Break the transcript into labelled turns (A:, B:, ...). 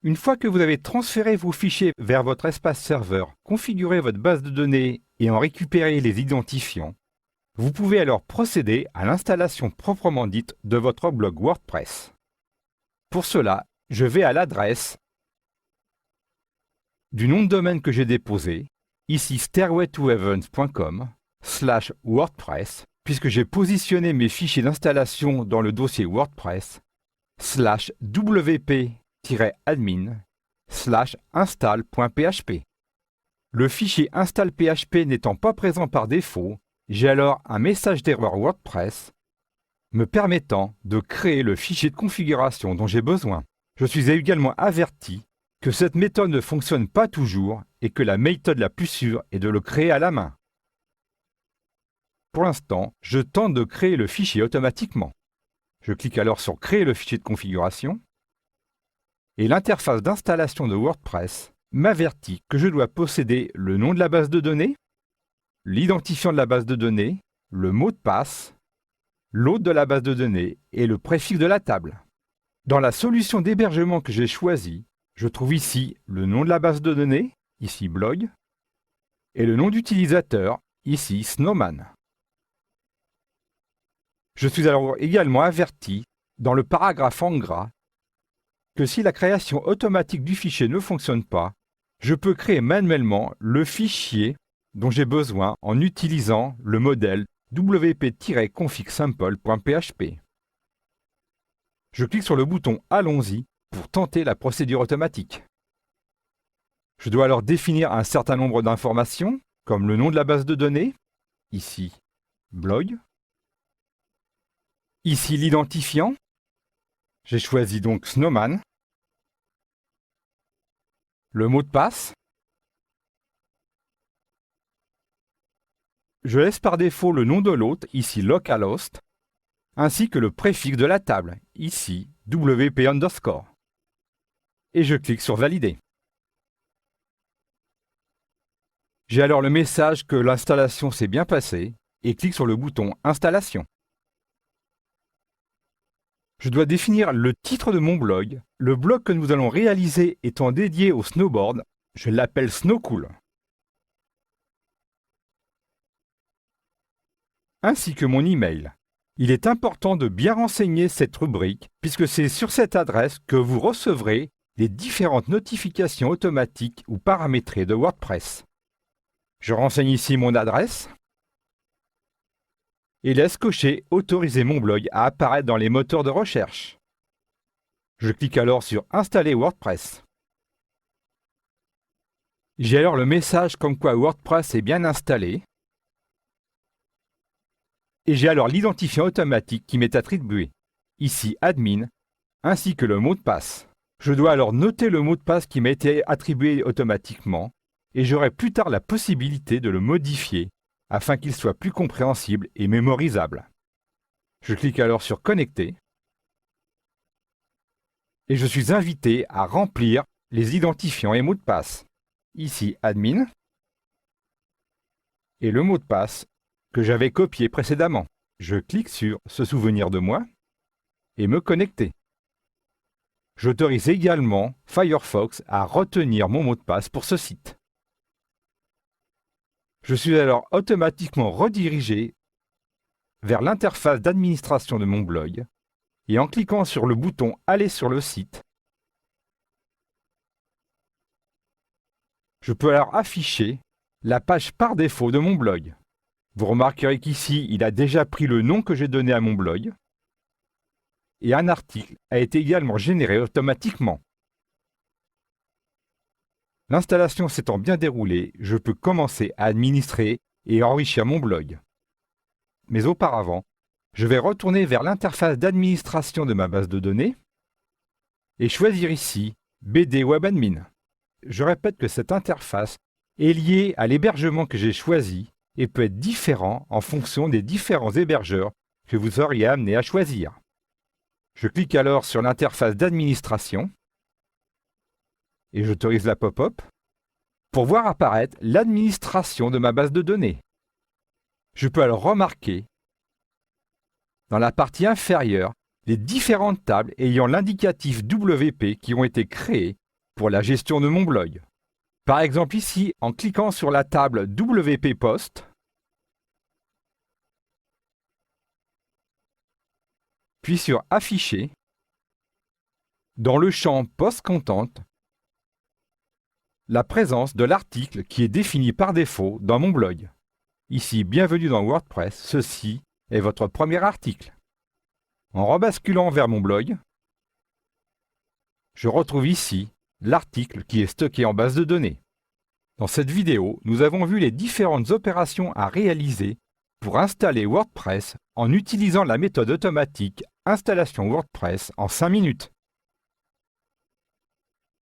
A: Une fois que vous avez transféré vos fichiers vers votre espace serveur, configuré votre base de données et en récupéré les identifiants, vous pouvez alors procéder à l'installation proprement dite de votre blog WordPress. Pour cela, je vais à l'adresse du nom de domaine que j'ai déposé, ici stairwaytoheavens.com/WordPress, puisque j'ai positionné mes fichiers d'installation dans le dossier WordPress, /wp-admin/install.php. Le fichier install.php n'étant pas présent par défaut, j'ai alors un message d'erreur WordPress me permettant de créer le fichier de configuration dont j'ai besoin. Je suis également averti que cette méthode ne fonctionne pas toujours et que la méthode la plus sûre est de le créer à la main. Pour l'instant, je tente de créer le fichier automatiquement. Je clique alors sur Créer le fichier de configuration et l'interface d'installation de WordPress m'avertit que je dois posséder le nom de la base de données, l'identifiant de la base de données, le mot de passe, l'hôte de la base de données et le préfixe de la table. Dans la solution d'hébergement que j'ai choisie, je trouve ici le nom de la base de données, ici blog, et le nom d'utilisateur, ici Snowman. Je suis alors également averti, dans le paragraphe en gras, que si la création automatique du fichier ne fonctionne pas, je peux créer manuellement le fichier dont j'ai besoin en utilisant le modèle wp-config-sample.php. Je clique sur le bouton Allons-y pour tenter la procédure automatique. Je dois alors définir un certain nombre d'informations, comme le nom de la base de données, ici blog, ici l'identifiant, j'ai choisi donc Snowman, le mot de passe, je laisse par défaut le nom de l'hôte, ici localhost, ainsi que le préfixe de la table, ici wp_. Et je clique sur Valider. J'ai alors le message que l'installation s'est bien passée et clique sur le bouton Installation. Je dois définir le titre de mon blog. Le blog que nous allons réaliser étant dédié au snowboard, je l'appelle Snowcool. Ainsi que mon email. Il est important de bien renseigner cette rubrique puisque c'est sur cette adresse que vous recevrez les différentes notifications automatiques ou paramétrées de WordPress. Je renseigne ici mon adresse et laisse cocher « Autoriser mon blog à apparaître dans les moteurs de recherche ». Je clique alors sur « Installer WordPress ». J'ai alors le message comme quoi WordPress est bien installé et j'ai alors l'identifiant automatique qui m'est attribué, ici admin, ainsi que le mot de passe. Je dois alors noter le mot de passe qui m'a été attribué automatiquement et j'aurai plus tard la possibilité de le modifier afin qu'il soit plus compréhensible et mémorisable. Je clique alors sur Connecter et je suis invité à remplir les identifiants et mots de passe. Ici admin et le mot de passe que j'avais copié précédemment. Je clique sur Se souvenir de moi et me connecter. J'autorise également Firefox à retenir mon mot de passe pour ce site. Je suis alors automatiquement redirigé vers l'interface d'administration de mon blog et en cliquant sur le bouton Aller sur le site, je peux alors afficher la page par défaut de mon blog. Vous remarquerez qu'ici, il a déjà pris le nom que j'ai donné à mon blog et un article a été également généré automatiquement. L'installation s'étant bien déroulée, je peux commencer à administrer et enrichir mon blog. Mais auparavant, je vais retourner vers l'interface d'administration de ma base de données et choisir ici BD Web Admin. Je répète que cette interface est liée à l'hébergement que j'ai choisi et peut être différent en fonction des différents hébergeurs que vous auriez amené à choisir. Je clique alors sur l'interface d'administration et j'autorise la pop-up pour voir apparaître l'administration de ma base de données. Je peux alors remarquer dans la partie inférieure les différentes tables ayant l'indicatif WP qui ont été créées pour la gestion de mon blog. Par exemple ici, en cliquant sur la table WP Post, puis sur Afficher, dans le champ Post Content, la présence de l'article qui est défini par défaut dans mon blog. Ici, bienvenue dans WordPress, ceci est votre premier article. En rebasculant vers mon blog, je retrouve ici l'article qui est stocké en base de données. Dans cette vidéo, nous avons vu les différentes opérations à réaliser pour installer WordPress en utilisant la méthode automatique Installation WordPress en 5 minutes.